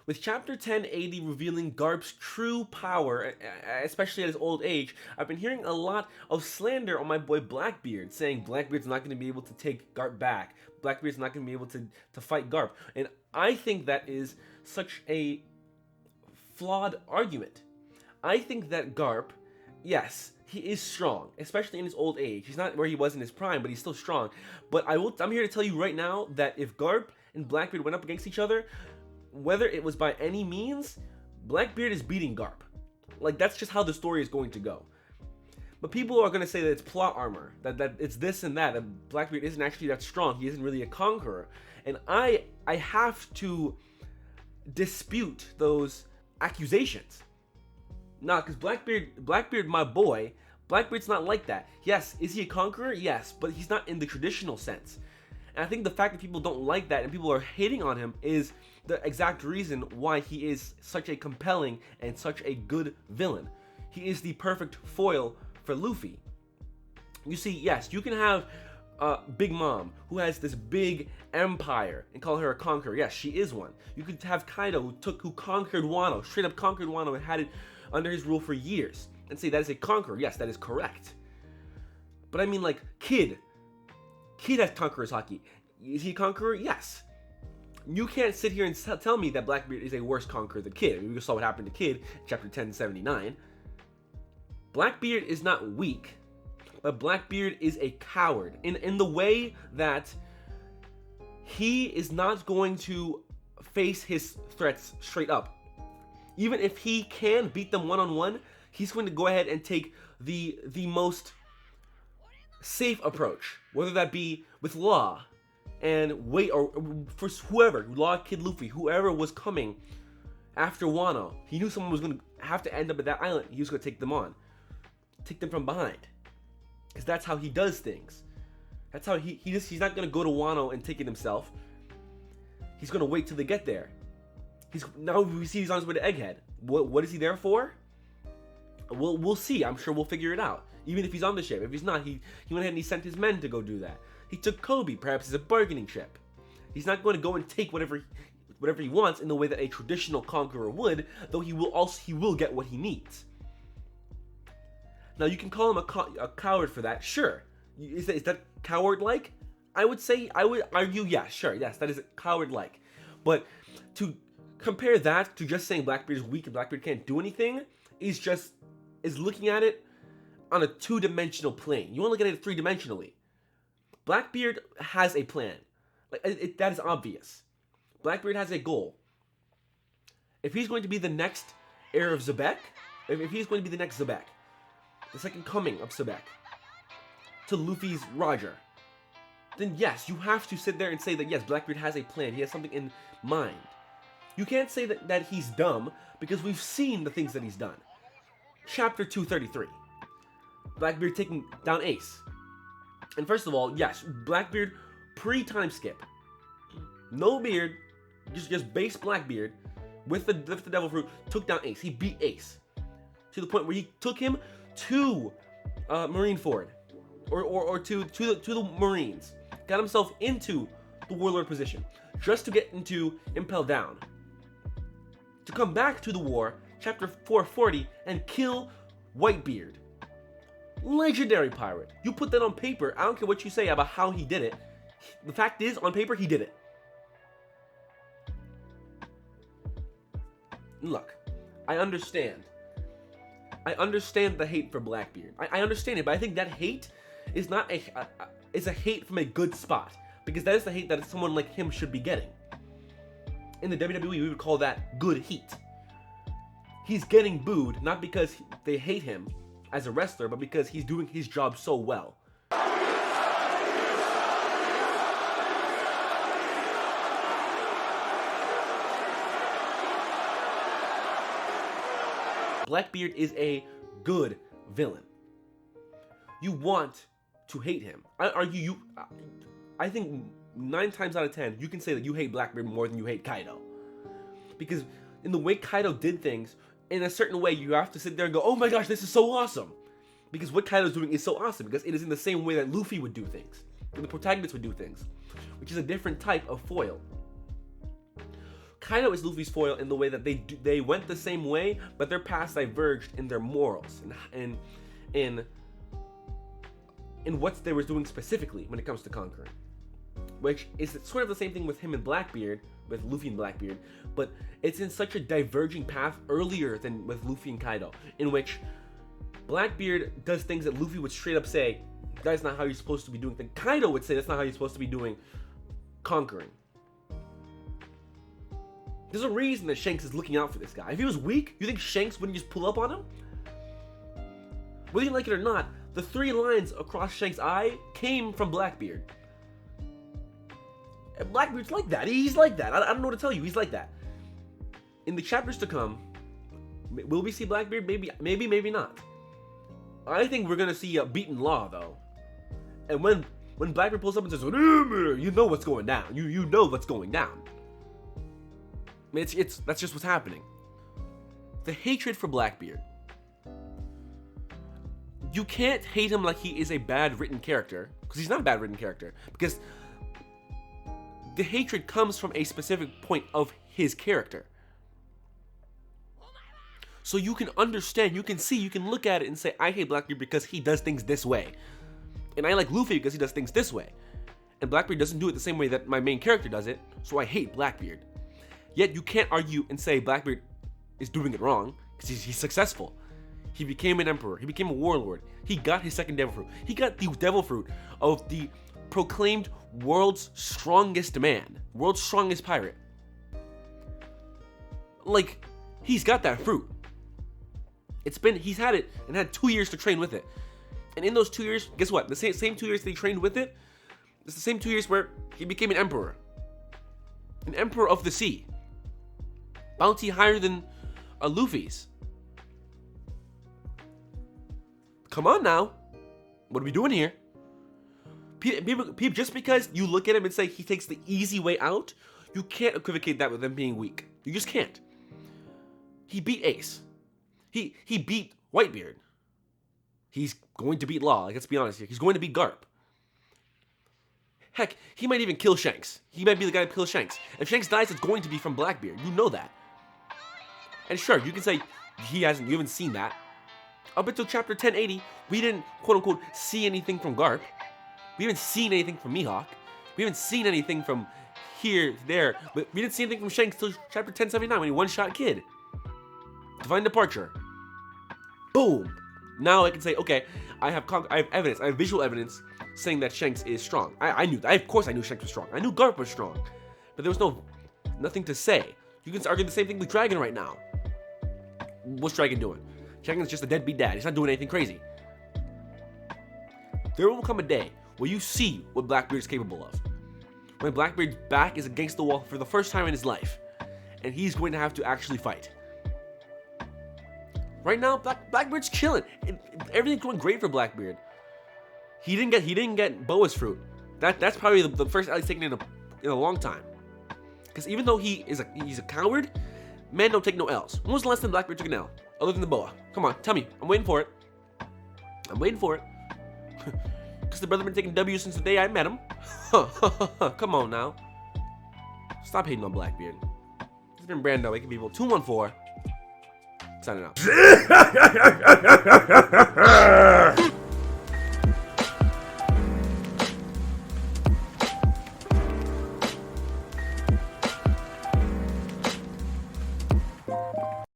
With Chapter 1080 revealing Garp's true power, especially at his old age, I've been hearing a lot of slander on my boy Blackbeard, saying Blackbeard's not going to be able to take Garp back. Blackbeard's not going to be able to fight Garp. And I think that is such a flawed argument. I think that Garp, yes, he is strong, especially in his old age. He's not where he was in his prime, but he's still strong. But I'm here to tell you right now that if Garp and Blackbeard went up against each other, whether it was by any means, Blackbeard is beating Garp. Like, that's just how the story is going to go. But people are going to say that it's plot armor, that it's this and that Blackbeard isn't actually that strong. He isn't really a conqueror. And I have to dispute those accusations. Nah, because Blackbeard, my boy, Blackbeard's not like that. Yes, is he a conqueror? Yes, but he's not in the traditional sense. And I think the fact that people don't like that and people are hating on him is the exact reason why he is such a compelling and such a good villain. He is the perfect foil for Luffy. You see, yes, you can have Big Mom, who has this big empire, and call her a conqueror. Yes, she is one. You could have Kaido, who conquered Wano, straight up conquered Wano and had it under his rule for years, and say that is a conqueror. Yes, that is correct. But I mean, like, Kid has conqueror's haki. Is he a conqueror? Yes. You can't sit here and tell me that Blackbeard is a worse conqueror than Kid. I mean, we saw what happened to Kid in chapter 1079. Blackbeard is not weak, but Blackbeard is a coward in the way that he is not going to face his threats straight up. Even if he can beat them one-on-one, he's going to go ahead and take the most safe approach, whether that be with Law and wait, or for whoever, Law, Kid, Luffy, whoever was coming after Wano. He knew someone was going to have to end up at that island. He was going to take them on, take them from behind, because that's how he does things. That's how he's not going to go to Wano and take it himself. He's going to wait till they get there. Now we see he's on his way to Egghead. What is he there for? We'll see. I'm sure we'll figure it out. Even if he's on the ship. If he's not, he went ahead and he sent his men to go do that. He took Kobe, perhaps as a bargaining chip. He's not going to go and take whatever he wants in the way that a traditional conqueror would, though he will get what he needs. Now you can call him a coward for that, sure. Is that coward-like? I would argue, yeah, sure, yes, that is coward-like. But to compare that to just saying Blackbeard is weak and Blackbeard can't do anything is looking at it on a two-dimensional plane. You want to look at it three-dimensionally. Blackbeard has a plan. That is obvious. Blackbeard has a goal. If he's going to be the next heir of Zebek, if he's going to be the next Zebek, the second coming of Zebek, to Luffy's Roger, then yes, you have to sit there and say that yes, Blackbeard has a plan. He has something in mind. You can't say that he's dumb, because we've seen the things that he's done. Chapter 233. Blackbeard taking down Ace. And first of all, yes, Blackbeard pre-time skip. No beard, just base Blackbeard with the Devil Fruit took down Ace. He beat Ace to the point where he took him to Marineford or to the Marines. Got himself into the warlord position just to get into Impel Down. To come back to the war, chapter 440, and kill Whitebeard. Legendary pirate. You put that on paper, I don't care what you say about how he did it. The fact is, on paper, he did it. Look, I understand. I understand the hate for Blackbeard. I understand it, but I think that hate is not is a hate from a good spot. Because that is the hate that someone like him should be getting. In the WWE, we would call that good heat. He's getting booed, not because they hate him as a wrestler, but because he's doing his job so well. Blackbeard is a good villain. You want to hate him. I think 9 times out of 10, you can say that you hate Blackbeard more than you hate Kaido. Because in the way Kaido did things, in a certain way, you have to sit there and go, oh my gosh, this is so awesome. Because what Kaido's doing is so awesome, because it is in the same way that Luffy would do things, and the protagonist would do things, which is a different type of foil. Kaido is Luffy's foil in the way that they went the same way, but their paths diverged in their morals and in what they were doing specifically when it comes to conquering. Which is sort of the same thing with him and Blackbeard, with Luffy and Blackbeard, but it's in such a diverging path earlier than with Luffy and Kaido, in which Blackbeard does things that Luffy would straight up say, that's not how you're supposed to be doing things. Kaido would say, that's not how you're supposed to be doing conquering. There's a reason that Shanks is looking out for this guy. If he was weak, you think Shanks wouldn't just pull up on him? Whether you like it or not, the 3 lines across Shanks' eye came from Blackbeard. And Blackbeard's like that. He's like that. I don't know what to tell you. He's like that. In the chapters to come, will we see Blackbeard? Maybe not. I think we're gonna see a beaten Law though. And when Blackbeard pulls up and says, you know what's going down. You know what's going down. I mean, that's just what's happening. The hatred for Blackbeard. You can't hate him like he is a bad written character, because he's not a bad written character, because the hatred comes from a specific point of his character. So you can understand, you can see, you can look at it and say, I hate Blackbeard because he does things this way. And I like Luffy because he does things this way. And Blackbeard doesn't do it the same way that my main character does it, so I hate Blackbeard. Yet you can't argue and say Blackbeard is doing it wrong, because he's successful. He became an emperor. He became a warlord. He got his second devil fruit. He got the devil fruit of the proclaimed world's strongest man, world's strongest pirate. Like, he's got that fruit. He's had it and had 2 years to train with it. And in those 2 years, guess what? The same 2 years that he trained with it, it's the same 2 years where he became an emperor. An emperor of the sea. Bounty higher than Luffy's. Come on now. What are we doing here? People, just because you look at him and say he takes the easy way out, you can't equivocate that with him being weak. You just can't. He beat Ace. He beat Whitebeard. He's going to beat Law. Like, let's be honest here. He's going to beat Garp. Heck, he might even kill Shanks. He might be the guy to kill Shanks. If Shanks dies, it's going to be from Blackbeard. You know that. And sure, you can say you haven't seen that. Up until chapter 1080, we didn't, quote-unquote, see anything from Garp. We haven't seen anything from Mihawk. We haven't seen anything from here, there. But we didn't see anything from Shanks until chapter 1079 when he one-shot Kid. Divine Departure. Boom. Now I can say, okay, I have evidence. I have visual evidence saying that Shanks is strong. Of course I knew Shanks was strong. I knew Garp was strong. But there was nothing to say. You can argue the same thing with Dragon right now. What's Dragon doing? Dragon's just a deadbeat dad. He's not doing anything crazy. There will come a day where you see what Blackbeard is capable of. When Blackbeard's back is against the wall for the first time in his life. And he's going to have to actually fight. Right now, Blackbeard's chilling. Everything's going great for Blackbeard. He didn't get Boa's fruit. That's probably the first L he's taken in a long time. Because even though he's a coward, man don't take no L's. When was the last time Blackbeard took an L? Other than the Boa. Come on, tell me. I'm waiting for it. Because the brother been taking W since the day I met him. Come on now. Stop hating on Blackbeard. It's been Brando, making people 214. Signing out.